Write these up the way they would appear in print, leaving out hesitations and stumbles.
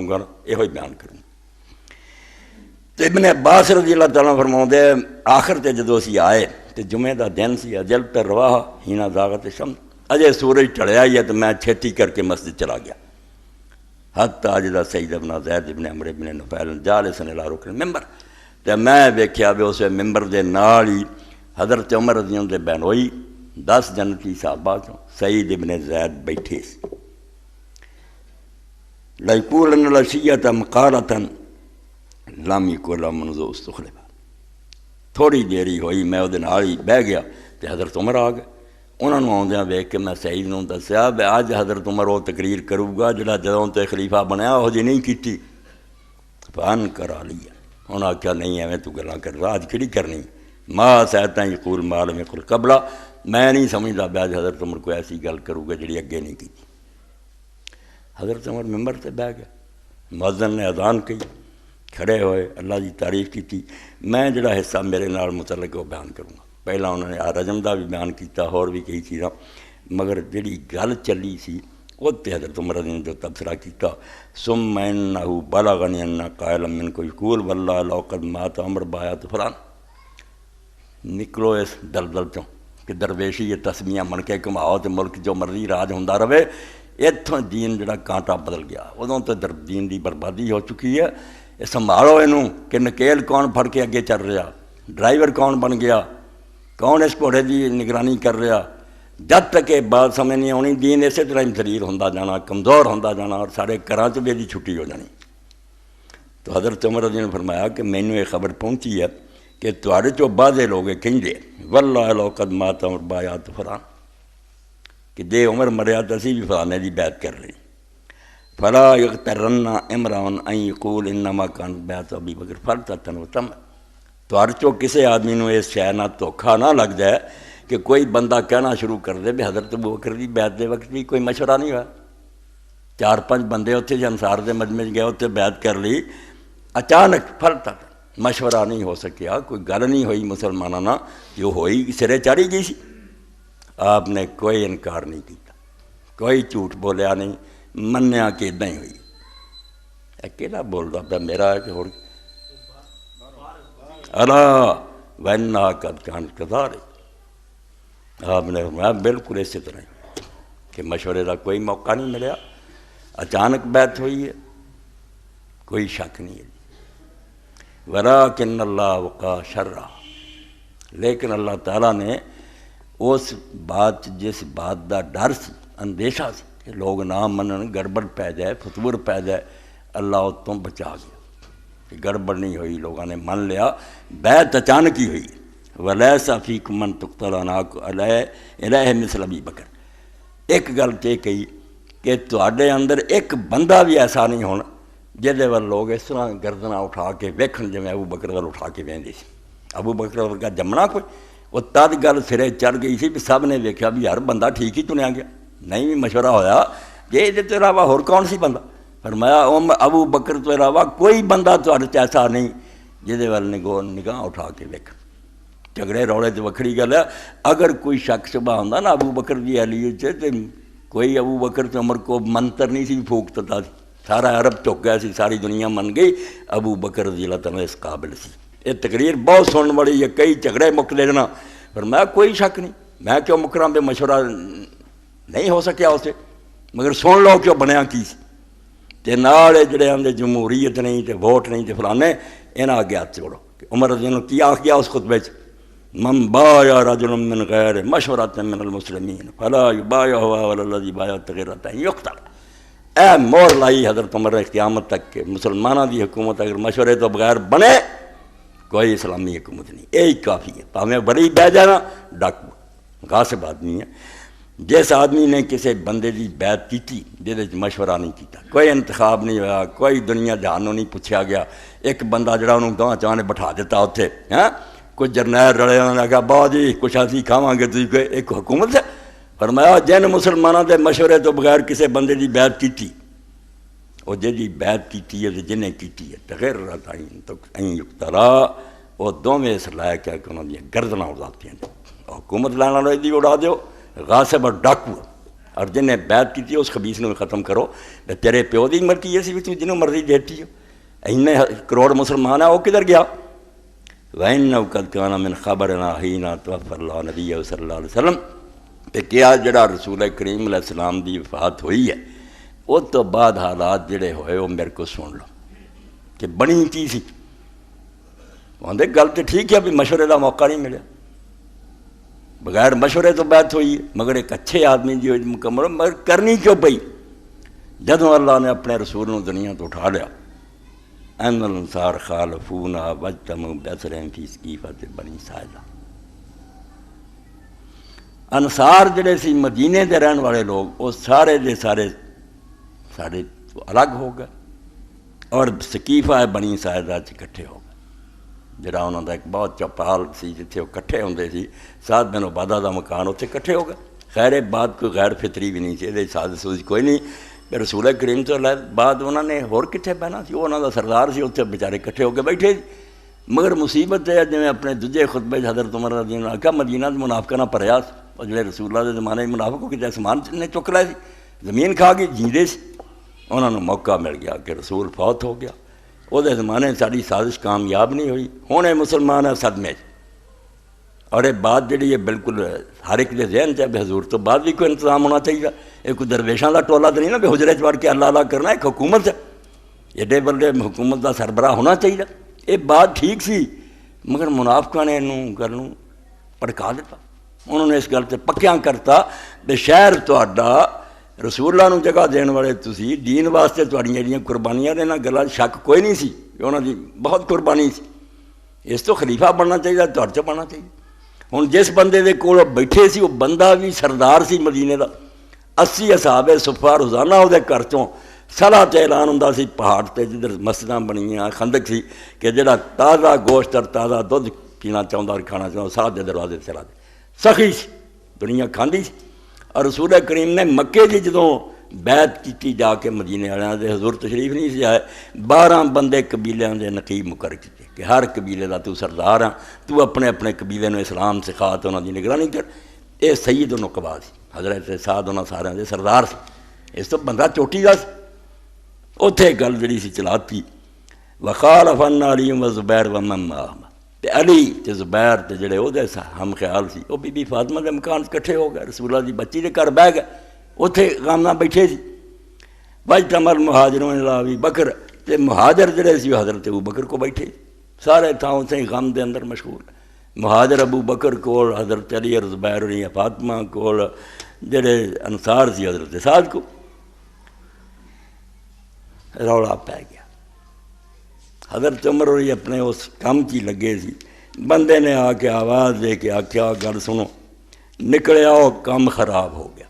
گا نا یہ بیان کروں. تو ابن عباس رضی اللہ تعالیٰ فرماؤندے آخر تے جدو اسی آئے تو جمعے دا دن سی اجل پہ رواہ ہینا زاغت شمس اجے سورج ٹڑیا ہی ہے تو میں چھیتی کر کے مسجد چلا گیا. حتی اجدا سید ابن زید ابن عمر ابن نفیل جالسن الی رکن ممبر تو میں ویکھیا بھی اس ممبر دے نال ہی حضرت عمر رضی اللہ عنہ بہنوئی 10 جنتی صحابہ چوں سید ابن زید بیٹھے سی. لیقولن العشیۃ مقالۃ لم یکن منذ استخلف. تھوڑی دیری ہوئی میں وہ نال ہی بہ گیا تو حضرت عمر آ گئے. انہوں نے آدھا ویک کے میں سعید نوں دسیا بھی اج حضرت عمر وہ تقریر کروں گا جڑا جدوں تے خلیفہ بنیا وہ جی نہیں کیتی. فن کرا لیا. انہوں نے آخیا نہیں ایویں تو گلاں کر رہا اج کہڑی کرنی ما سیداں یقول ما لم یقل قبلہ. میں نہیں سمجھدا بھی اج حضرت عمر کوئی ایسی گل کروں گا جڑی اگے نہیں کیتی. حضرت عمر ممبر تے بیٹھ گیا. مؤذن نے اذان کی کھڑے ہوئے اللہ کی تعریف کی. میں جڑا حصہ میرے نال متعلق وہ بیان کروں گا. پہلا انہوں نے رجم کا بھی بیان کیتا اور بھی کئی چیزاں مگر جڑی گل چلی سی وہ تے حضرت عمر نے جو تبصرہ کیتا ثم انہ بلغنی ان قائلا من کو یقول واللہ لو قد مات عمر بایات فلان. نکلو اس دلدل چوں کہ درویشی یہ تسمیہ من کے کماؤ تو ملک جو مرضی راج ہوندا رہے. اتوں دین جڑا کانٹا بدل گیا. ادوں تو دین دی بربادی ہو چکی ہے. یہ سنبھالو اینوں کہ نکیل کون پھڑ کے اگے چل رہا, ڈرائیور کون بن گیا, کون اس گھوڑے کی نگرانی کر رہا. جب تک یہ بات سمجھ نہیں آنی دین اسی طرح ہی ذلیل ہوندا جانا, کمزور ہوندا جانا اور سارے گھراں چ بھی دی چھٹی ہو جانی. تو حضرت عمر رضی اللہ عنہ نے فرمایا کہ مینوں یہ خبر پہنچی ہے کہ تواڈے چوں بعضے لوگ کہندے واللہ لو قد مات عمر بایات فلان کہ جے عمر مریا تو اسی بھی فلانے دی بیعت کر لیں. فلا یغترن عمران ان یقول انما کان بیعت ابی بکر فلتتن وتم. تواڈے چوں کسے آدمی نوں اس شے نال دھوکھا نہ لگ جائے کہ کوئی بندہ کہنا شروع کر دے بھی حضرت ابو بکر دی بیعت دے وقت بھی کوئی مشورہ نہیں ہوا. 4-5 بندے اتنے جی انصار دے مجمع گئے اتنے بیعت کر لی. اچانک فلتت مشورہ نہیں ہو سکیا, کوئی گل نہیں ہوئی مسلمانوں نہ جو ہوئی سرے چڑھی گئی سی. آپ نے کوئی انکار نہیں کیتا, کوئی جھوٹ بولیا نہیں, منیا کہ ادا ہی ہوئی. اکیلا بولتا پیا میرا ہے کہ ہو اللہ وَإِنَّهَا قَدْ كَانَتْ كَذَلِكَ. آپ نے فرمایا بالکل اسی طرح کہ مشورے کا کوئی موقع نہیں ملیا, اچانک بیعت ہوئی ہے, کوئی شک نہیں ہے. وَلَٰكِنَّ اللَّهَ وَقَىٰ شَرَّ. لیکن اللہ تعالیٰ نے اس بات جس بات کا ڈر سی, اندیشہ سی کہ لوگ نہ منن, گڑبڑ پی جائے, فتور پی جائے, اللہ اس تو بچا گیا کہ گڑبڑ نہیں ہوئی, لوگوں نے من لیا. بیعت اچانک ہی ہوئی. وَلَيْسَ فِيكُم مَّن تُقْتَلَ عَلَيْهِ مِثْلَ أَبِي بَكْرٍ. ایک گل یہ کہی کہ تواڈے اندر ایک بندہ بھی ایسا نہیں ہونا جہدے ول لوگ اس طرح گردناں اٹھا کے ویکھن جویں ابو بکر ول اٹھا کے ویندے سی. ابو بکر ورگا جمنا کوئی وہ تد گل سرے چڑھ گئی سی بھی سب نے ویکھیا بھی یار بندہ ٹھیک ہی چنیا گیا. نہیں بھی مشورہ ہویا کہ یہ تو علاوہ ہور کون سی بندہ. فرمایا ابو بکر تو علاوہ کوئی بندہ تواڈے چ ایسا نہیں جہدے ول نگاہ اٹھا کے ویکھ. جھگڑے روڑے تو وکھری گل ہے. اگر کوئی شک شبہ ہوندا نا ابو بکر دی اہلیت تے کوئی ابو بکر تے عمر کو منتر نہیں سی پھونکتا. سارا عرب چک گیا سی, ساری دنیا من گئی ابو بکر رضی اللہ تعالیٰ اس قابل سی. یہ تقریر بہت سنن والی ہے, کئی جھگڑے مک لینا. فرمایا کوئی شک نہیں, میں کیوں مکراں پہ مشورہ نہیں ہو سکیا اسے, مگر سن لو کیوں بنیا کی سی. تے نال جڑے آندے جمہوریت نہیں تے ووٹ نہیں تے فلانے انہاں اگے ہاتھ جوڑو. عمر رضی اللہ عنہ کیا کیا اس خطبے چ من بایا رجل من غیر مشورۃ من المسلمین فلا یبایعہ ولا الذی بایعہ غیر حتیٰ یقتل. اے مور لائی حضرت عمر نے قیامت تک کہ مسلمانوں دی حکومت اگر مشورے تو بغیر بنے کوئی اسلامی حکومت نہیں. یہی کافی ہے. پاویں بڑی بہ جانا ڈاکو غاصب آدمی ہے. جس آدمی نے کسی بندے کی بیعت کی جہد مشورہ نہیں کیتا, کوئی انتخاب نہیں ہوا, کوئی دنیا جہانوں نہیں پوچھا گیا, ایک بندہ جڑا انہوں گاہ چاہ نے بٹھا دیتا اتنے, ہاں کچھ جرنیل رلے انہوں نے کہا با جی کچھ اسی کھاواں گے تھی ایک حکومت ہے. فرمایا جن مسلمانوں کے مشورے تو بغیر کسی بندے کی بیعت کی وہ جی بیعت کی ہے جنہیں کی ہے تغیر تو یقتلا وہ دونوں اس لائق ہے کہ انہوں نے گردناں اڑاتی ہیں. حکومت لینا والے دی اڑا دیو, غاصب اور ڈاکو اور جنہیں بیعت کی اس خبیث نے ختم کرو. تیرے پیو دی مرضی اسی بھی تو جنہوں مرضی دیتی ہو. اینے کروڑ مسلمان ہیں وہ کدھر گیا؟ وَإِنَّهُ قَدْ كَانَ مِنْ خَبَرِنَا حِينَ تَوَفَّى اللَّهُ نَبِيَّهُ صلی اللہ علیہ وسلم. کہ کیا جڑا رسول کریم علیہ السلام دی وفات ہوئی ہے اس تو بعد حالات جڑے ہوئے وہ میرے کو سن لو کہ بنی کی سی. آدھے گل تو ٹھیک ہے ابھی مشورے کا موقع نہیں ملیا، بغیر مشورے تو بات ہوئی ہے، مگر ایک اچھے آدمی جو مکمل مگر کرنی کیوں پئی؟ جدوں اللہ نے اپنے رسول کو دنیا تو اٹھا لیا. ان الانصار خالفونا واجتمعوا بأسرهم فی سقیفۃ بنی سائدہ. انصار جڑے سی مدینے دے رہن والے لوگ وہ سارے دے سارے سارے الگ ہو گئے اور سقیفہ بنی سائدہ اکٹھے ہو گئے. جڑا انہوں کا ایک بہت چوپال سی جتھے وہ کٹھے ہوندے سی، سعد بن عبادہ دا مکان اتنے کٹھے ہو گئے. خیر بات کوئی غیر فطری بھی نہیں سی، یہ سازش سوز کوئی نہیں. رسول کریم تو بعد انہوں نے ہور کتنے بہنا سی، وہ انہوں دا سردار سی، اتنے بیچارے کٹھے ہو کے بیٹھے. مگر مصیبت ہے جی اپنے دوجے خطبے حضرت عمر رضی اللہ عنہ مدینہ منافقہ نہ پریا اور جڑے رسول اللہ دے زمانے منافق کو کتنے آسمان نے چک لائے سی، زمین کھا گئی جیندے سی. انہوں نے موقع مل گیا کہ رسول فوت ہو گیا، وہ زمانے ساری سازش کامیاب نہیں ہوئی. ہوں یہ مسلمان ہے صدمے. اور یہ بات جڑی ہے بالکل ہر ایک دے ذہن چ حضور تو بعد بھی کوئی انتظام ہونا چاہیے. یہ کوئی درویشاں کا ٹولا تو نہیں نا بھی حجرے چڑھ کے اللہ اللہ کرنا. ایک حکومت ہے، ایڈے بڑے حکومت کا سربراہ ہونا چاہیے. یہ بات ٹھیک سی مگر منافقہ نے انہوں گل پڑکا دیتا. انہوں نے اس گل سے پکیاں کرتا بے شہر تہاڈا رسول اللہ جگہ دین والے تسی دین واسطے تہاڈیاں جڑیاں قربانیاں نے گلاں شک کوئی نہیں سی، انہوں دی بہت قربانی سی. اس تو خلیفہ بننا چاہیے، تہاڈے چ بننا چاہیے. ہوں جس بندے دے کول بیٹھے سی وہ بندہ بھی سردار سی مدینے دا. 80 اصحاب صفہ روزانہ وہ گھر چوں صلاح تے اعلان ہوندا سی. پہاڑ تے جدھر مسجداں بنیاں خندق سی کہ جڑا تازہ گوشت اور تازہ دودھ پینا چاہتا اور کھانا چاہتا ساتھ دے دروازے تے چلا دے. سخی سی، دنیا کھاندی سی. اور رسول کریم نے مکے جی جدوں بیعت کی جا کے مدینے والوں دے حضور تشریف نہیں سی آئے، 12 بندے قبیلیاں دے نقیب مقرر کیتے کہ ہر قبیلے دا تو سردار ہاں، تو اپنے اپنے قبیلے نو اسلام سکھا تے انہاں دی نگرانی کر. یہ سید و نقبا سی، حضرت سعد انہاں سارے دے سردار سی. اس تو بندہ چوٹی دا سی. اتھے گل جڑی سی چلاتی وخالف علی و زبیر و من معہم. تے علی تے زبیر تے جڑے او دے ہم خیال سی وہ بی بی فاطمہ دے مکان کٹھے ہو گئے، رسول اللہ دی بچی دے گھر بہ گئے، اتھے غامنا بیٹھے سی. واجتمع المہاجرون الی ابی بکر. تے مہاجر جڑے سی حضرت ابو بکر کو بیٹھے سارے تھاؤں سے غم دے اندر مشغول. مہاجر ابو بکر کول حضرت علی اور زبیر اور فاطمہ کول جڑے انصار سی حضرت سعد کو. رولا پی گیا. حضرت عمر اور اپنے اس کام کی لگے سی. بندے نے آ کے آواز دے کے آخیا گل سنو، نکلے آؤ کام خراب ہو گیا،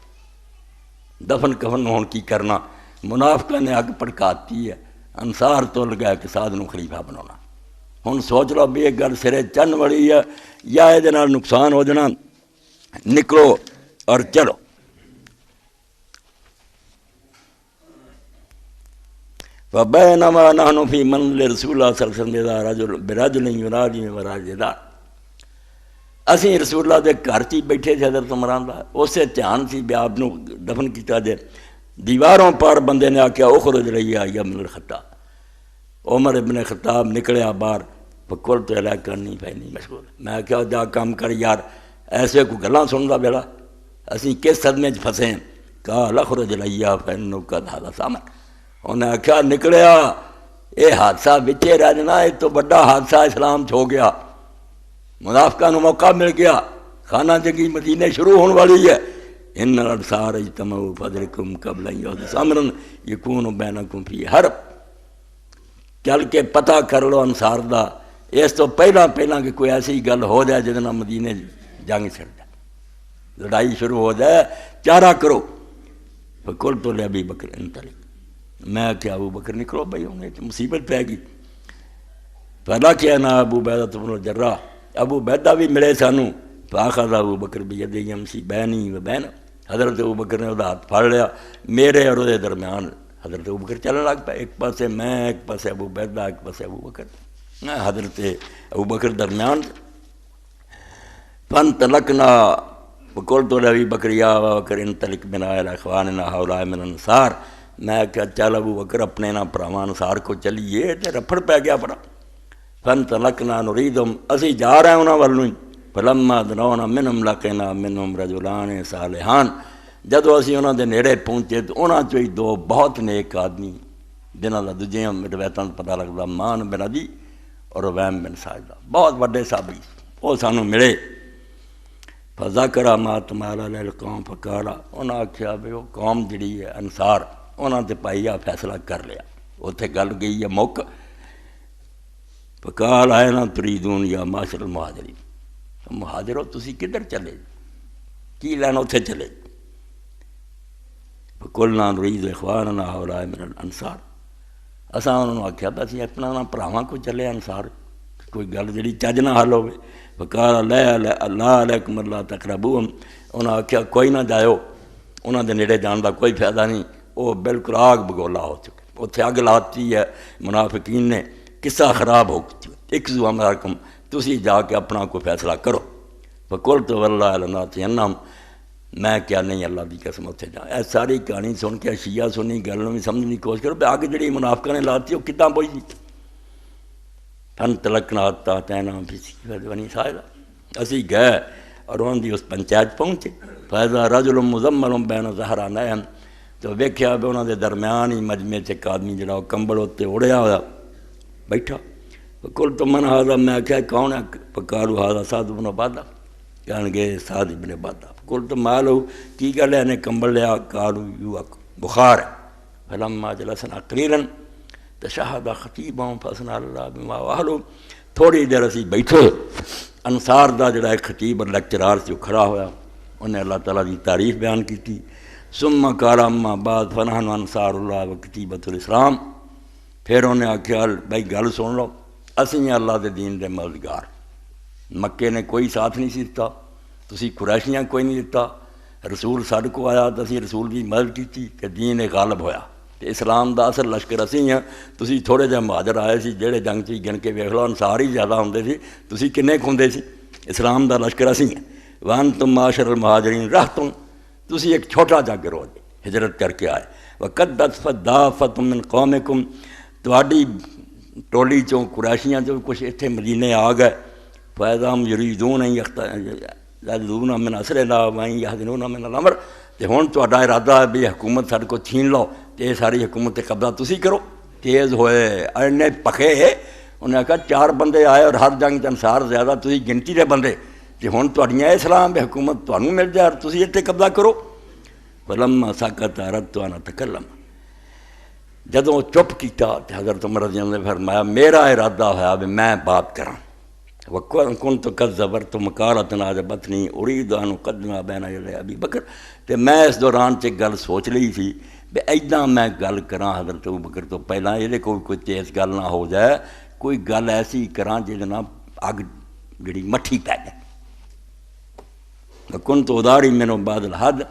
دفن کفن ہون کی کرنا. منافقہ نے اگ پڑکاتی ہے، انصار تو لگا کہ سعد نو خلیفہ بنانا. ہوں سوچ لو بھی یہ گل سرے چن والی ہے یا یہ نقصان ہو جانا. نکلو اور چلو. وَبَيْنَمَا نَحْنُ فِي مَنْزِلِ رسول اللہ صلی اللہ علیہ وسلم بِرَجُلٍ يُنَادِي مِنْ وَرَاءِ الْجِدَارِ. اسی رسول اللہ دے گھر چ بیٹھے تھے حضرت عمران دا، اسے دھیان سی بھی آپ نو دفن کیتا جائے. دیواروں پر بندے نے آکھیا اخرج لیا یا ابن الخطاب. عمر ابن خطاب نکلیا باہر. فکل تو علیہ کرنی فینی مشغول. میں کیا جا کام کر یار، ایسے کوئی گلاں سن دا بیڑا، اسی کس صدمے چ پھسے ہیں. قال اخرج لیا فإنك هذا سامر. انہیں آخیا نکلیا یہ حادثہ بچے رہ جانا، یہ تو بڑا حادثہ اسلام چ ہو گیا. منافقہ نو موقع مل گیا، خانہ جنگی مدینے شروع ہونے والی ہے. ان الانصار اجتمعوا فادرکم قبل ان یحدث امر یکون بینکم فی حرب. چل کے پتہ کر لو انصار دا اس تو پہلا کہ کوئی ایسی گل ہو جائے جس نال مدینے جنگ چھڑ جائے، لڑائی شروع ہو جائے، چارہ کرو. فقلت لابی بکر انطلق. میں کیا ابو بکر نکلو بھائی، انہیں مصیبت پہ گئی. پہلا کیا نا ابو عبیدہ بن الجراح، ابو عبیدہ بھی ملے سانو. فاخذ ابو بکر بیدی یمشی بینی و بین. حضرت ابو بکر نے وہ ہاتھ پھاڑ لیا میرے اور وہ درمیان. حضرت ابو بکر چلنے لگ پا، ایک پاسے میں، ایک پاسے ابو عبیدہ، ایک پاسے ابو بکر. حضرت ابو بکر درمیان. فانطلقنا قلت لأبي بکر یا ابا بکر انطلق بنا الی اخواننا هؤلاء من الانصار، میں کیا چل ابو بکر اپنے نا پراواں انصار کو چلیے تے رفڑ پی گیا پڑا۔ فانطلقنا نریدهم، اسی جا رہے ہیں انہاں ولوں ہی، فلما دنونا منهم لقینا منهم رجلان صالحان، جدو اسی انہاں دے نیڑے پہنچے تو انہاں چوں ہی دو بہت نیک آدمی جنہاں دا دوجیاں روایتاں پتہ لگدا مان بن عدی اور رویم بن سائدہ، بہت بڑے صحابی، وہ سانوں ملے۔ فذکر ما تمال علی القوم فقال، انہاں آکھیا بھی وہ قوم جڑی ہے انصار، انہاں تے پائی فیصلہ کر لیا، اتھے گل گئی ہے موقع۔ فقال اینا تریدون یا معاشر المہاجرین، مہاجرو تسی کدھر چلے کی لین اتھے چلے؟ فقلنا نرید اخواننا هؤلاء من الانصار، اساں انہوں نے آکھیا بس یہ اپنا پراواں کو چلے انصار، کوئی گل جڑی چج نہ حل ہوے۔ فقال لا اللہ علیکم اللہ تقربوہم، انہاں آکھیا کوئی نہ جائو، انہاں دے نیڑے جان دا کوئی فائدہ نہیں، وہ بالکل آگ بگولا ہو چکے، اتھے اگ لاتی ہے منافقین نے، قصہ خراب ہو چکے، اکزو امرکم، تسی جا کے اپنا کوئی فیصلہ کرو۔ فقلت واللہ لناتینہم، میں کیا نہیں اللہ دی قسم اتھے جا۔ اے ساری کہانی سن کے شیعہ سنی گل نوں سمجھنے کی کوشش کرو، آگ جڑی منافقاں نے لاتی وہ کتنا پوئی جی۔ فانطلقنا حتی اتینا فی سقیفۃ بنی سائدہ، اسی گئے اور انہوں دی اس پنچایت پہنچے۔ فاذا رجل مزمل بین ظہرانیہم، تو ویکھیا بھی انہوں دے درمیان ہی مجمع چ ایک آدمی جڑا وہ کمبل اتنے اڑیا ہوا بیٹھا۔ فقلت من ھذا، میں کہا کون ہے؟ فقالوا ھذا سعد بن عبادہ، کہنے گے سعد بن عبادہ۔ فقلت ما لہ، کی گل ہے نے کمبل لیا؟ قالوا یو بخار ہے۔ فلما جلسنا قلیلا تشہد خطیبہم فاثنى اللہ بما اہلہ، تھوڑی دیر اسی بیٹھے، انصار دا جڑا ایک خطیب اور لیکچرار سے کھڑا ہویا، انہیں اللہ تعالیٰ دی تعریف بیان کی تھی۔ ثم قال اما بعد فنحن انصار اللہ و کتیبۃ الاسلام، پھر انہیں آکھیا بھائی گل سن لو، اسی اللہ دے دین دے مددگار، مکے نے کوئی ساتھ نہیں سی دتا، تسی قریشیاں کوئی نہیں دتا، رسول ساڈے کو آیا تو اسی رسول دی مدد کی کہ دین غالب ہویا، تے اسلام دا اصل لشکر اسی ہیں، تسی تھوڑے جہے مہاجر آئے سی جہڑے جنگ چ گن کے ویکھ لو انصار ہی زیادہ ہوندے سی، تسی کنے ہوندے سی، اسلام دا لشکر اسی ہیں۔ وانتم معاشر المہاجرین رہتم، تسی ایک چھوٹا جا گروہ ہجرت کر کے آئے۔ وقد دافت من قومکم، تہاڈی ٹولی چوں قریشیاں چوں کچھ اتھے مدینے آ گئے۔ فاذا ہم یریدون یحتجون من اسرنا وان یحزنون من الامر، تے ہن تہاڈا ارادہ ہے بھی حکومت ساڈے کو چھین لو تے یہ ساری حکومت تے قبضہ تسی کرو۔ تیز ہوئے اینے پکے، انہیں کہا چار بندے آئے اور ہر جنگ انصار زیادہ، تسی گنتی دے بندے، کہ ہن تہاڈیاں اسلام بھی حکومت تہانوں مل جائے اور تسی اتنے قبضہ کرو۔ فلما سکت اردت ان اتکلم، جدوں چپ کیتا تو حضرت عمر رضی اللہ عنہ نے فرمایا میرا ارادہ ہوا بھی میں بات کراں۔ وکنت قد زبرت مقالۃ عجبتنی اريد ان اقدم بین یدی ابی بکر، تے میں اس دوران چ گل سوچ لی تھی بھی ایداں میں گل کراں حضرت ابو بکر تو پہلاں، یہ کوئی تیز گل نہ ہو جائے، کوئی گل ایسی کراں جہدے نال اگ جڑی مٹھی پی جائے۔ وکنت اداری منو بعد الحد،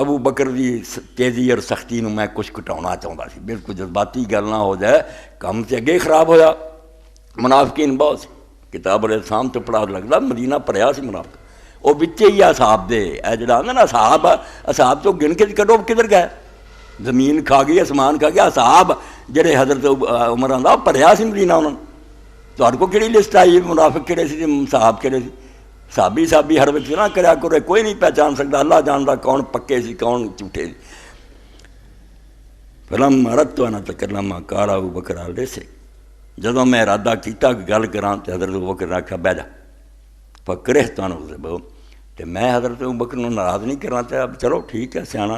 ابو بکر دی تیزی اور سختی نو میں کچھ کٹاؤنا چاہتا سی، بالکل جذباتی گل نہ ہو جائے، کام سے اگے خراب ہویا۔ منافقین بہت سی، کتاب الاسلام تو پڑھا لگتا مدینہ پڑھیا سی منافق، وہ بچے ہی اصحاب دے، اے جڑا آندا نا اصحاب، اصحاب تو گن کے کڈو کدھر گئے، زمین کھا گئی آسمان کھا گیا، اصحاب جڑے حضرت عمر آندا پڑھیا سی مدینہ انہوں نے، تہاڈے کو کہڑی لسٹ آئی منافق کہڑے سی صحاب کہڑے سی؟ صحابی ہر وقت نہ کریا کرے، کوئی نہیں پہچان سکتا، اللہ جانتا کون پکے سی کون جھوٹے سی۔ فلما اردت ان اتکلم قال ابو بکر علیہ، جدوں میں ارادہ کیتا کہ گل کراں تے حضرت ابو بکر نے آکھیا بیٹھ جا، فکرہت ان اغضبہ، تے میں حضرت ابو بکر نوں ناراض نہیں کرنا چاہیا، چلو ٹھیک ہے سیاںا۔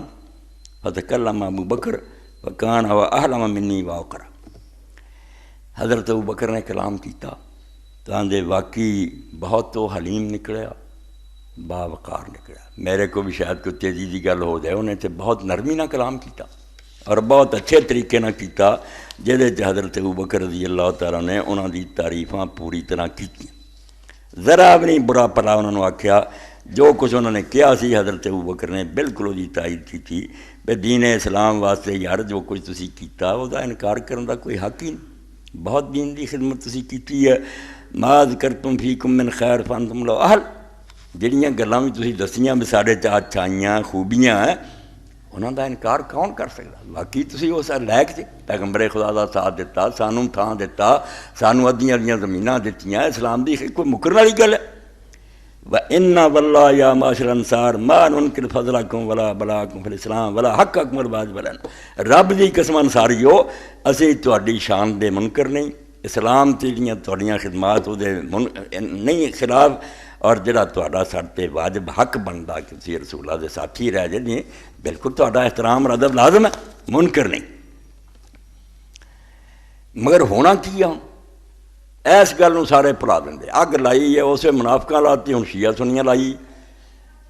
فتکلم ابو بکر وکان هو احلم منی واقرا، حضرت ابو بکر نے کلام کیتا تو آندے واقعی بہت تو حلیم نکلیا، باوقار نکلیا، میرے کو بھی شاید کوئی تیزی دی گل ہو جائے، انہیں تے بہت نرمی نہ کلام کیتا اور بہت اچھے طریقے نہ کیتا، جہدے تے حضرت ابو بکر رضی اللہ تعالیٰ نے انہاں دی تعریفاں پوری طرح کیتیاں، ذرا بھی نہیں برا پلا انہوں نے آکھیا، جو کچھ انہوں نے کیا سی حضرت ابو بکر نے بالکل وہ تائید کی تھی کہ دین اسلام واسطے یار جو کچھ تسی کیتا وہ دا انکار کرنے دا کوئی حق ہی نہیں، بہت دین دی خدمت تسی کیتی ہے، ما ذکرتم فیکم من خیر فانتم لو اہل، جہڑیاں گلاں بھی تسی دسیاں بھی ساڈے چ اچھائیاں خوبیاں ہیں انہاں دا انکار کون کر سکدا؟ باقی تسی اس لائق جے، پیغمبر خدا دا ساتھ دتا، سانوں تھاں دتا، سانوں ادیاں ادیاں زمیناں دتیاں، اسلام دی کوئی مکرن والی گل ہے؟ وَإِنَّا وَاللَّهِ يَا مَعْشَرَ الْأَنصَارِ مَا نُنْكِرُ فَضْلَكُمْ وَلَا بَلَاكُمْ فِي الْإِسْلَامِ وَلَا حَقَّكُمْ الْبَاطِلَ وَلَا رب دی قسم انصاریو اسی تہاڈی شان دے منکر نہیں، اسلام تے جڑیاں تہاڈیاں خدمات او دے نہیں خلاف، اور جڑا تہاڈا سر تے واجب حق بندا کہ تسی رسول اللہ دے ساتھی رہ جے بالکل تہاڈا احترام اور ادب لازم ہے، منکر نہیں۔ مگر ہونا کی ہے؟ اس گل نوں سارے بھلا دیں، اگ لائی ہے اسے منافقاں لاتی، ہوں شیعہ سنیاں لائی۔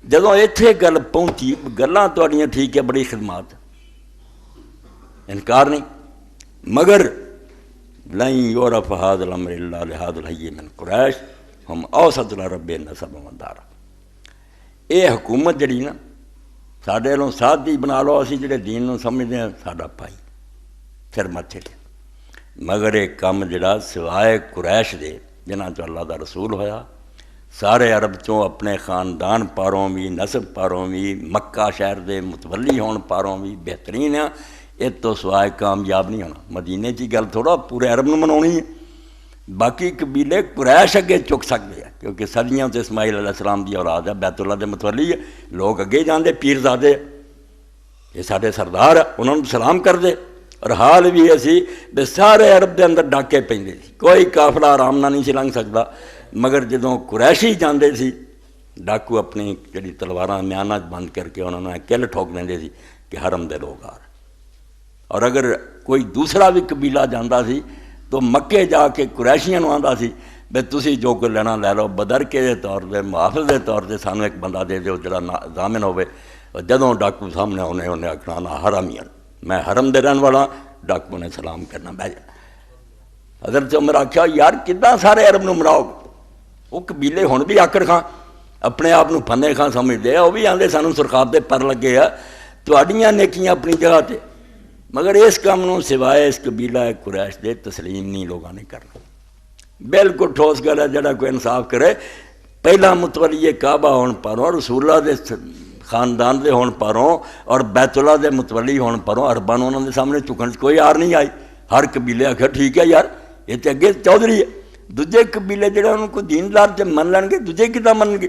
جدوں اتنے گل پہنچی، گلاں تہاڈیاں ٹھیک ہے، بڑی خدمات، انکار نہیں، مگر لن یعرف ھذا الامر الا لھذا الحی من قریش ہم اوسط العرب نسبا ودارا۔ یہ حکومت جڑی نا ساڈے لوں سادی بنا لو، اسی جڑے دین نوں سمجھدے ہیں ساڈا بھائی پھر متھے ٹے، مگر یہ کم جڑا سوائے قریش دے جنہاں چوں اللہ دا رسول ہویا، سارے عرب چوں اپنے خاندان پاروں بھی، نسب پاروں بھی، مکہ شہر دے متولی ہون پاروں بھی بہترین ہے، یہ تو سوائے کامیاب نہیں ہونا۔ مدینے کی گل تھوڑا پورے عرب نوں مناونی ہے، باقی قبیلے قریش اگے چک سکتے ہیں کیونکہ صدیاں تو اسماعیل علیہ السلام دی اولاد ہے، بیت اللہ دے متولی ہے، لوگ اگے جاندے پیرزادے، یہ سارے سردار انہوں نے سلام کر دے۔ اور حال بھی اسی بے سارے عرب دے اندر ڈاکے پیندے سی، کوئی قافلہ آرام نہ نہیں سی لنگھ سکتا، مگر جدوں قریشی جاندے سی ڈاکو اپنی جڑی تلواراں میانہ بند کر کے انہوں نے کل ٹھوک دیندے سی کہ حرم دے لوگ آ رہے۔ اور اگر کوئی دوسرا بھی قبیلہ جاندہ سی تو مکے جا کے قریشیاں نوں آندا سی بے تسی جو کوئی لینا لے لو، بدر کے دے طور دے محافظ دے طور دے سانوں ایک بندہ دے دیو جڑا ضامن ہوئے۔ جدوں ڈاکو سامنے انہیں آکھنا نا حرمیاں، میں حرم دے رہن والا، ڈاکو نے سلام کرنا بہ جانا۔ حضرت عمر آکھیا یار کداں سارے عرب نوں مراؤ گے؟ وہ قبیلے ہن بھی آکڑ خاں اپنے آپ نوں پھنے خاں سمجھدے آ، وہ بھی آندے سانوں سرخاب دے پر لگے آ، تہاڈیاں نیکیاں اپنی جگہ تے، مگر اس کام نوں سوائے اس قبیلہ قریش دے تسلیم نہیں لوگاں نے کرنا۔ بالکل ٹھوس گل ہے، جڑا کوئی انصاف کرے پہلا متولی کعبہ ہون پاروں، رسول اللہ دے خاندان دے ہون پاروں اور بیت اللہ دے متولی ہون پاروں عرباں نوں انہاں دے سامنے چکن کوئی آر نہیں آئی۔ ہر قبیلے آخر ٹھیک ہے یار یہ تے اگے چودھری ہے، دوجے قبیلے جڑے انہوں کو دیندار تے من لین گے، دوجے کداں من گے؟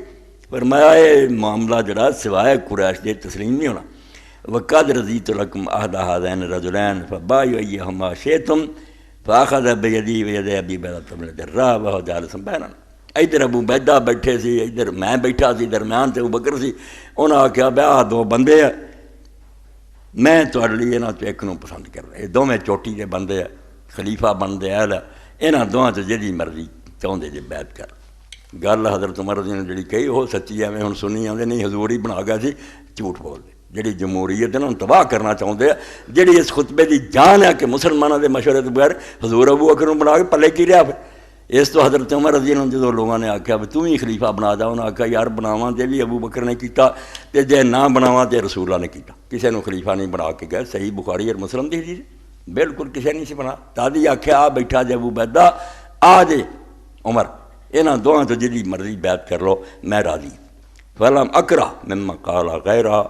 فرمایا یہ معاملہ جڑا سوائے قریش دے تسلیم نہیں ہونا۔ وَقَدْ رَضِيتُ لَكُمْ أَحْدَ هَذَيْنِ الرَّجُلَيْنِ فَبَايِعُوا أَيَّهُمَا شِئْتُمْ فَأَخَذَ بِيَدِي وَيَدِ أَبِي عُبَيدَةَ بْنِ الْجَرَّاحِ وَهُوَ جَالِسٌ بَيْنَنَا۔ ادھر ابو عبیدہ بیٹھے سی، ادھر میں بیٹھا سی، درمیان تے ابو بکر سی۔ انہاں آکھیا بیاہ دو بندے ہیں، میں تہاڈے لیے انہاں چوں ایک نوں پسند کر رہا، یہ دوویں چوٹی دے بندے ہیں، خلیفہ بندے اہل ہے، انہاں دوواں تے جہڑی مرضی چاہندے جے بیعت کر۔ گل حضرت عمر رضی اللہ عنہ نے جڑی کہی وہ سچی ہے، میں ہن سنی آندے نہیں حضور ہی بنا گیا سی، جھوٹ بول دے۔ جڑی جمہوریت انہوں تباہ کرنا چاہتے ہیں، جڑی اس خطبے دی جان ہے کہ مسلمانوں دے مشورے تو بغیر حضور ابو بکر نوں بنا کے پلے کی رہا پھر۔ اس تو حضرت عمر رضی اللہ عنہ جدوں لوگوں نے آکھیا بھی تم ہی خلیفہ بنا جا، انہوں نے آکھیا یار بناواں تے بھی ابو بکر نے کیتا تے جے نہ بناواں تے رسول اللہ نے کیتا، کسے نوں خلیفہ نہیں بنا کے گئے۔ صحیح بخاری اور مسلم دی حدیث، بالکل کسے نہیں سی بنا۔ تادی آکھیا آ بیٹھا جے ابو عبیدہ، آ جے عمر، انہاں دوہاں تو جدی مرضی بیعت کر لو، میں راضی۔ فلم اکرہ مما قال غیرہ،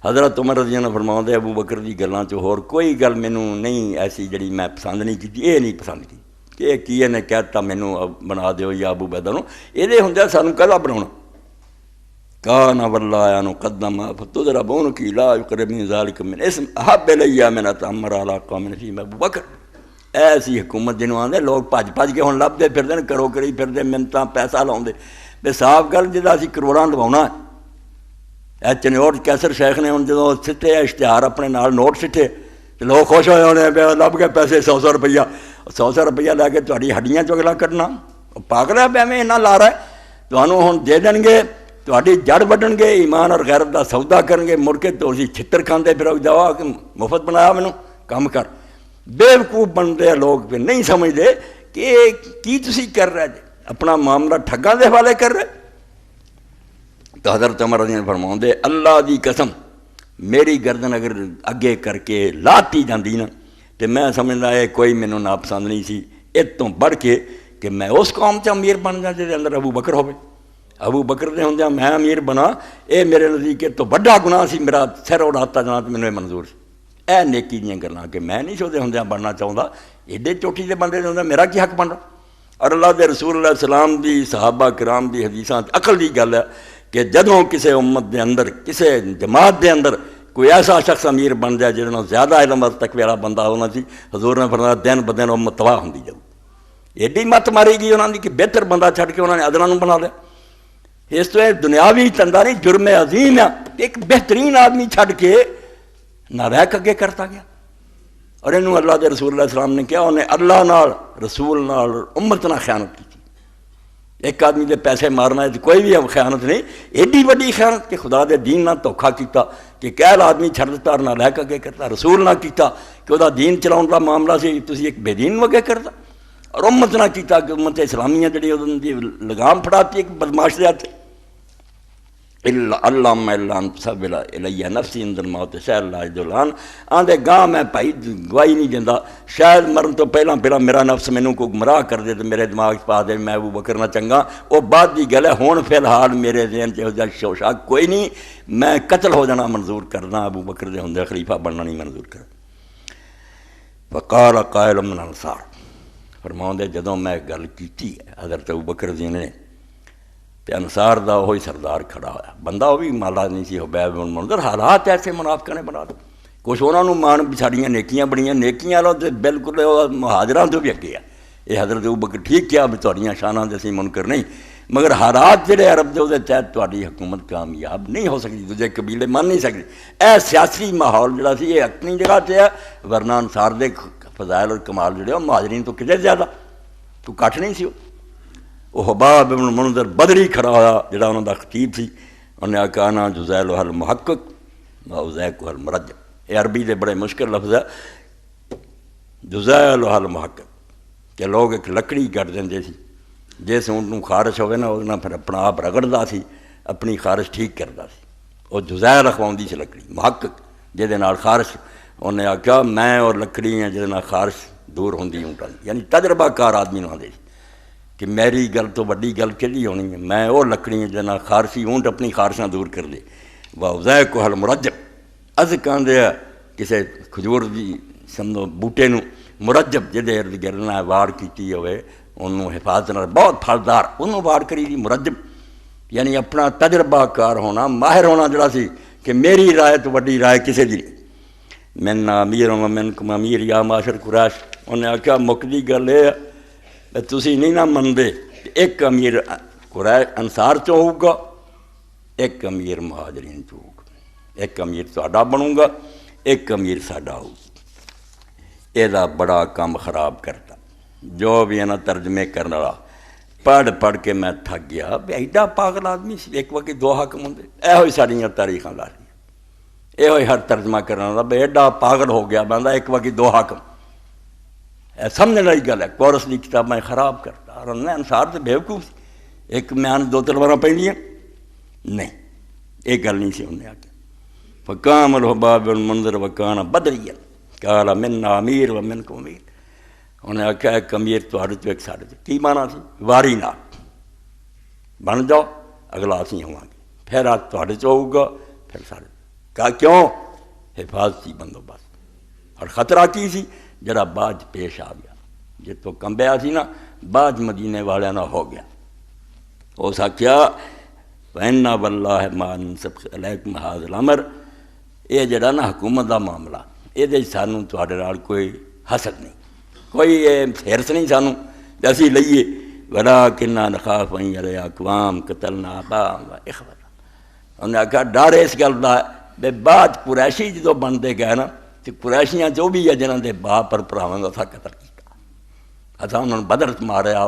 حضرت عمر رضی اللہ عنہ فرماؤندے ابو بکر دی گلاں چ ہور کوئی گل مینوں نہیں ایسی جڑی میں پسند نہیں کیتی، یہ نہیں پسند کی کہ کی نے کہتا مینوں بنا دیو یا ابو عبیدہ نوں، یہ ہوندے سانوں کہدا بناونا۔ کان واللہ انو قدم فتضربون کی لا یقرب من ذلک من اسم احب الی من اتامر علی قوم فیہم ابو بکر۔ ایسی حکومت جنوں آندے لوگ بھج کے ہن لبدے پھردے، کرو کری پھردے، منتاں پیسہ لاؤندے، بے صاف گل جدا اسی کروڑاں لواونا۔ چنیوٹ کیسر شیخ نے ہوں جدوں سٹے اشتہار اپنے نال نوٹ سٹے تو لوگ خوش ہوئے ہونے لب گئے پیسے 100 روپیہ، 100 روپیہ لے کے تہاڈی ہڈیاں چوں اگلا کٹنا، پاگل ہے پیا میں اتنا لا رہا ہے، تمہوں ہن دے دیں گے، تہاڈی جڑ وڈن گے، ایمان اور غیرت دا سودا کرن گے، مڑ کے تو چھتر کھاندے پھرو جاؤ کہ مفت بنایا مینوں کام کر۔ بیوقوف بنتے لوگ پھر نہیں سمجھتے کہ کی تسی کر رہے جے، اپنا معاملہ ٹھگاں دے حوالے کر رہے۔ تو حضرت عمر رضی اللہ عنہ فرماؤندے اللہ دی قسم میری گردن اگر اگے کر کے لاتی جاندی نا تو میں سمجھدا ہے کوئی مینوں ناپسند نہیں سی، اس تو بڑھ کے کہ میں اس قوم چ امیر بن جا جے اندر ابو بکر ہوے۔ ابو بکر دے ہوندیاں میں امیر بنا، اے میرے نزدیک تو بڑا گناہ سی، میرا سر اڑاتا جانا تو مینوں یہ منظور سی۔ اے نیکی دیاں گلاں کہ میں نہیں سودے ہوندیاں بننا چاہتا، ایڈے چوٹی دے بندے ہوندے میرا کی حق بننا۔ اور اللہ دے رسول علیہ السلام دی صحابہ کرام دی حدیثاں عقل دی گل ہے کہ جدوں کسے امت دے اندر کسے جماعت دے اندر کوئی ایسا شخص امیر بن جائے جہدے نال زیادہ علم اور تقوی والا بندہ ہونا سی، حضور نے فرمایا دن بدن امت تباہ ہوندی جاؤ۔ ایڈی مت ماری گئی انہاں دی کہ بہتر بندہ چھڈ کے انہاں نے ادنا نوں بنا لیا۔ اس تو دنیاوی تندہ نہیں، جرم عظیم ہے، ایک بہترین آدمی چھڈ کے نالاحق اگے کرتا گیا۔ اور انہوں اللہ دے رسول اللہ السلام نے کیا، انہیں اللہ نال رسول نال امت نال خیانت کی۔ ایک آدمی دے پیسے مارنا ہے کوئی بھی خیانت نہیں، ایڈی وڈی خیانت کہ خدا دے دین نہ دھوکھا کیتا کہ کہل آدمی چھڑ دیتا اور نالاحق اگے کرتا، رسول نہ کیتا کہ وہ دین چلاؤن کا معاملہ سے تسی ایک بے دین اگے کرتا، اور امت نہ کیتا کہ امت اسلامیہ جڑی دی لگام پھڑاتی ایک بدماش دے ہاتھ۔ اللہم الا ان تسول الی نفسی عند الموت شاید اللہ جلان آندے گاہ میں بھائی گواہی نہیں دینا، شاید مرن تو پہلا میرا نفس مینوں کو گمراہ کر دے تو میرے دماغ پا دے میں ابو بکر نہ چنگا، وہ بعد دی گل ہے۔ ہون فی الحال میرے ذہن چ شوشاک کوئی نہیں، میں قتل ہو جانا منظور کرنا، ابو بکر دے ہوندے خلیفہ بننا نہیں منظور کرنا۔ فقال قائل من الانصار، فرماؤندے جدوں میں گل کیتی ہے حضرت ابو بکر جی نے تے انصار دا وہی سردار کھڑا ہوا، بندہ وہ بھی مالا نہیں سی، خباب بن منظر۔ حالات ایسے منافقاں نے بنا دے، کچھ انہوں نے مان بھی ساڑیاں نیکیاں بڑیاں، نیکیاں لو تے بالکل مہاجراں تو بھی اگے ہے۔ یہ حضرت ابو بکر ٹھیک کیا بھی تہاڈیاں شاناں دے اسی منکر نہیں، مگر حالات جڑے عرب دے وہ تحت تہاڈی حکومت کامیاب نہیں ہو سکتی، دوجے قبیلے مان نہیں سکتے۔ اے سیاسی ماحول جڑا سی یہ اپنی جگہ تے ہے، ورنہ انصار دے فضائل اور کمال جڑے مہاجرین تو کتے زیادہ تو کٹ نہیں سی۔ وہ خباب ابن منظر بدری کھڑا ہوا جڑا انہوں دا خطیب سی، انہیں آکھا انا جزیلھا المحقق و اذیکھا المرجم۔ یہ عربی دے بڑے مشکل لفظ ہے، جزیلھا المحقق، کہ لوگ ایک لکڑی گڑ دیندے سی، جس اونوں خارش ہوئے نا وہ پھر اپنا آپ رگڑدا سی، اپنی خارش ٹھیک کردا سی، وہ جزیل اخواؤندی سی لکڑی محقق جہدے نال خارش۔ انہیں آکھا میں اور لکڑی ہیں جہدے نال خارش دور ہوندی اونٹاں دی، یعنی تجربہ کار آدمی نوں آندے سی کہ میری گل تو وڈی گل کہڑی ہونی ہے، میں وہ لکڑی جنا خارشی اونٹ اپنی خارشاں دور کر دے۔ واذیکھا المرجم، از کہندے کسے کھجور دی سمجھو بوٹے نوں مرجب جہدے ارد گرد نہ واڑ کیتی ہوئے انہوں حفاظت نال بہت پھلدار انہوں واڑ کری دی مرجب، یعنی اپنا تجربہ کار ہونا، ماہر ہونا جڑا سی کہ میری رائے تو وڈی رائے کسے دی نہیں۔ من امیر و منکم امیر یا معاشر قریش، انہیں آکھیا مکدی گل ہے تسی نہیں نہ مندے، ایک امیر قریش انصار چ ہوگا، ایک امیر مہاجرین چ ہوگا، ایک امیر تہاڈا بنوں گا، ایک امیر ساڈا ہوگا۔ یہ بڑا کام خراب کرتا، جو بھی ہے نا ترجمے کرنے والا پڑھ کے میں تھک گیا، ایڈا پاگل آدمی سی، ایک وقت دو حاکم ہوندے، یہ ساڑیاں تاریخاں لا رہی، یہ ہر ترجمہ کرنے والا بے ایڈا پاگل ہو گیا بندہ، ایک وقت دو حاکم۔ سمجھنے والی گل ہے، کورس کی کتابیں خراب کرتا، اور انہیں انصار سے بیوقوف سی، ایک میان دو تلواراں پہنیاں نہیں، یہ گل نہیں سی انہیں آ کے۔ فقام الخباب بن منظر وکان بدریا قال منا امیر و منکم امیر، انہیں آخیا ایک امیر تہاڈے تو ایک ساڈے تو، کی مانا سی واری نال بن جاؤ، اگلا اسی ہواں گے، پھر آج تہاڈے چ ہوگا پھر ساڈے۔ کہا کیوں؟ حفاظتی بندوبست، اور خطرہ کی سی جڑا بعد پیش آ گیا، جتوں کمبیا سی نا بعد مدینے والوں نہ ہو گیا۔ اس آخیا وَإِنَّا وَاللَّهِ مَا نَنْصِبْ عَلَيْكُمْ هَذَا الْأَمْرَ، یہ جڑا نا حکومت دا معاملہ یہ سانوں تہاڈے نال کوئی حسد نہیں، کوئی ہرس نہیں سانوں اسی لئیے، وَلَٰكِنَّا نَخَافُ أَن يَرَىٰ أَقْوَامٌ قَتَلْنَا آبَاءَهُمْ وَإِخْوَانَهُمْ۔ انہیں آخیا ڈر اس گل دا بے بعد قریشی جدوں بنتے گئے نا تو قریشیاں جو بھی ہے جنہاں دے باپ اور بھراواں دا اساں قتل کیتا، اساں انہاں نوں بدر ماریا،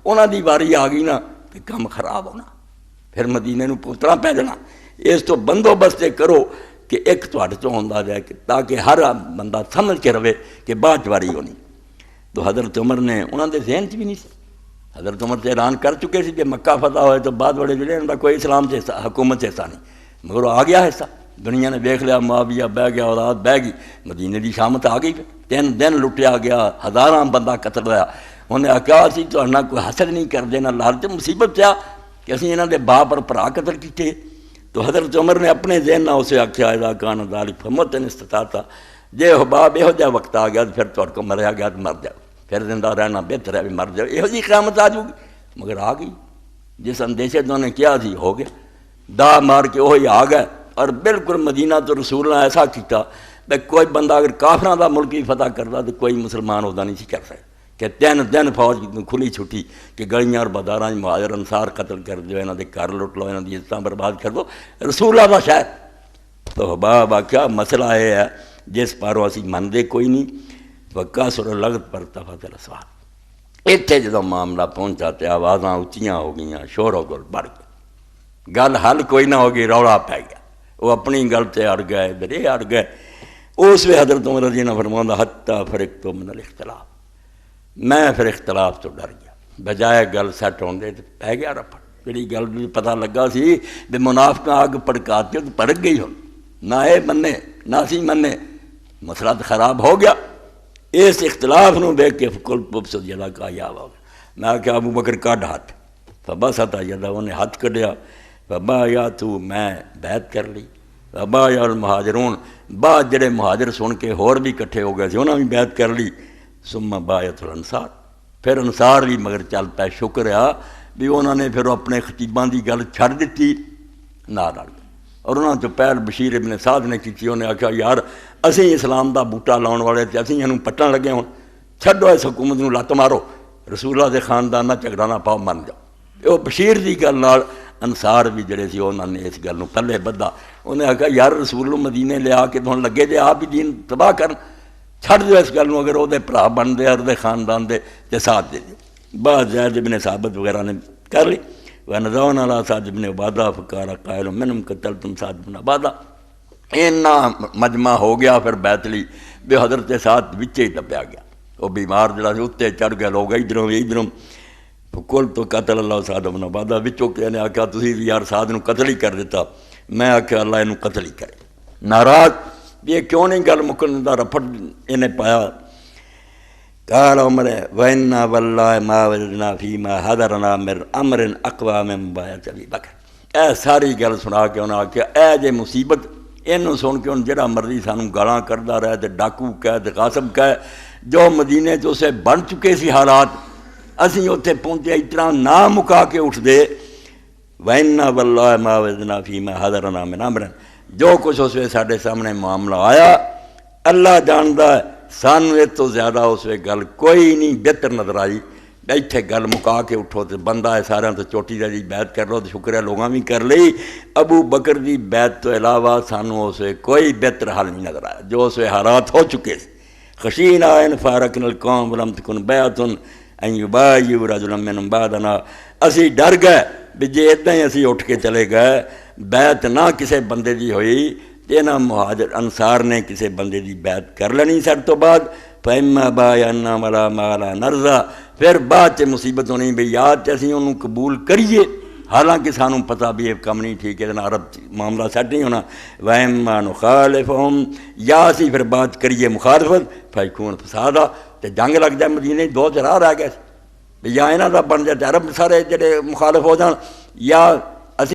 انہاں دی واری آ گئی نا تے کم خراب ہونا، پھر مدینے نوں پوترا پہ جانا۔ اس تو بندوبست کرو کہ ایک تہاڈے چوں ہوندا جائے کہ تاکہ ہر بندہ سمجھ کے رہے کہ بعد واری ہونی۔ تو حضرت عمر نے انہاں دے ذہن چ بھی نہیں سی، حضرت عمر سے اعلان کر چکے سی کہ مکہ فتح ہوئے تو بعد والے جڑے ان کا کوئی اسلام سے حصہ حکومت سے حصہ نہیں، مگر وہ آ گیا حصہ، دنیا نے دیکھ لیا معاویہ بہ گیا، اولاد بہ گئی، مدینے کی شامت آ گئی، 3 دن لٹیا گیا، ہزاراں بندہ قتل ہوا۔ انہیں آخیا اسی تہاڈے نال کوئی حسد نہیں کردے نہ لالچ، مصیبت پیا کہ اسی انہاں دے باپ اور بھرا قتل کیتے. تو حضرت عمر نے اپنے ذہن نہ اسے آکھیا اذا کان ذالک فموتن استطاعت، جے حباب یہو جہا وقت آ گیا تو پھر تہاڈے کو مریا گیا تو مر جاؤ، پھر زندہ رہنا بہتر ہے بھی مر جاؤ، یہو جی قیامت آ جائے گی. مگر آ گئی. جس اندیشے تو انہوں نے کیا تھی ہو گیا، دا مار کے وہی آ گئے. اور بالکل مدینہ تو رسول نے ایسا کیتا کہ کوئی بندہ اگر کافراں دا ملک بھی فتح کرتا تو کوئی مسلمان ہوتا نہیں سی کر سکتا کہ دن فوج کھلی چھٹی کہ گلیاں اور بازاراں مہاجر انصار قتل کر دو، انہاں دے گھر لٹ لو، انہاں دی عزتاں برباد کر دو، رسول اللہ دا شہر. تو حباب آکھیا مسئلہ یہ ہے جس پاروں اسی مندے کوئی نہیں. وکاسر لغت پر تفت الاسوات. اتنے جدوں معاملہ پہنچا تے آوازاں اچیاں ہو گئیاں، شور و گل بڑھ گیا، گل حل کوئی نہ ہو گئی، رولا پی گیا. وہ اپنی گل تے اڑ گئے، ادھر یہ اڑ گئے. اس وی حضرت عمر رضی اللہ عنہ فرماؤں حتی فرقت من الاختلاف، میں پھر اختلاف تو ڈر گیا، بجائے گل سیٹ ہون دے تو پی گیا رفڑ. جڑی گل بھی پتہ لگا سی بھی منافقاں آگ پڑکاتی تو پڑک گئی ہوں، نہ اے منے نہ سی منے، مسئلہ تو خراب ہو گیا. اس اختلاف نو دیکھ کے کل پبسد یدا کا یا ہو گیا. میں کہا ابو بکر کڈ ہاتھ، فبسطا یدا، انہیں ہاتھ کڈیا. فبا یا تو میں بیعت کر لی. فبا یا المہاجرون، بعد جڑے مہاجر سن کے ہور بھی کٹھے ہو گئے تھے انہوں نے بھی بیعت کر لی. ثم بایت الانصار، پھر انصار بھی مگر چل پے. شکر ہے بھی انہوں نے پھر اپنے خطیباں دی گل چھڑ دیتی، نہ رل گئے. اور انہوں نے جو پہل بشیر ابن سعد نے کی، انہیں آخیا یار اسی اسلام دا بوٹا لاؤن والے تھے، اسی انہوں پٹن لگے ہوں، چھڈو اس حکومت نو لت مارو، رسول اللہ دے خاندان نہ جھگڑا نہ پاؤ، من جاؤ. وہ بشیر دی گل نال انصار بھی جڑے سی انہوں نے اس گل نو پلے بدھا. انہیں آخیا یار رسول اللہ مدینے لے آ کے تو لگے جے آپ ہی دین تباہ کرن، چھڈ دو اس گل نو، اگر وہ بھرا بن دے اور دے خاندان دے تے ساتھ دے دے. بعد زید ابن ثابت وغیرہ نے کر لی. وَنَزَوْنَ عَلَىٰ سعد بن عبادہ فقال قائل منهم قتلتم سعد بن عبادہ. اینا مجمع ہو گیا پھر بیعت لی بے حضرت ساتھ وچے ہی دبیا گیا. وہ بیمار جڑا سی اتنے چڑھ گئے لوگ ادھروں ادھروں. کل تو قتل اللہ سعد بن عبادہ، وچوں کہ نے آخیا تسی بھی یار سعد نو قتل ہی کر دیتا. میں آخیا اللہ اینو قتل ہی کرے. ناراض یہ کیوں نہیں گل مکن دا رفڑ انہیں پایا. قال عمر وَإِنَّا وَاللَّهِ مَا وَجَدْنَا فِي مَا حَضَرْنَا مِنْ أَمْرٍ أَقْوَىٰ مِنْ بَيْعَةِ أَبِي بَكْرٍ. اے ساری گل سنا کے انہوں نے آخیا اے جے مصیبت، اینوں سن کے ان جڑا مرضی سانوں گالاں کردا رہے تے ڈاکو کہے تے غاصب کہے، جو مدینے چ اسے بن چکے سی حالات، اسی اتنے پہنچے اتنا نہ مکا کے اٹھ دے. وَإِنَّا وَاللَّهِ مَا وَجَدْنَا فِي مَا حَضَرْنَا مِنْ أَمْرٍ، جو کچھ اس وے ساڈے سامنے معاملہ آیا اللہ جاندا ہے، سانوں اس تو زیادہ اس وے گل کوئی نہیں بہتر نظر آئی. ایتھے گل مکا کے اٹھو تو بندہ ہے سارے تو چوٹی دا جی بیعت کر لو تو شکر ہے لوگاں بھی کر لئی. ابو بکر دی بیعت تو علاوہ سانوں اس وے کوئی بہتر حل نہیں نظر آیا جو اس وے حالات ہو چکے تھے. خشینا ان فارقنا القوم ولم تکن بیعۃ ان یبایعوا رجلا منهم بعدنا. اسی ڈر گئے بھی جے اتنا ہی اسی اٹھ کے چلے گئے بیعت نہ کسے بندے دی ہوئی تے نہ مہاجر انصار نے کسے بندے دی بیعت کر لینی سر تو بعد. فَإِمَّا بَايَعْنَا عَلَىٰ مَا لَا نَرْضَىٰ، پھر بعد چ مصیبت ہونی بھی یاد اسی انہوں قبول کریے حالانکہ سانوں پتہ بھی یہ کم نہیں ٹھیک ہے عرب معاملہ سیٹ نہیں ہونا. وَإِمَّا نُخَالِفُهُمْ، یا اسی پھر بات کریے مخالفت، فَيَكُونَ فَسَادًا، تے جنگ لگ جائے مدینے دو چراہ رہ گئے یا انہاں دا بن جائے عرب سارے جڑے مخالف ہو جان، یا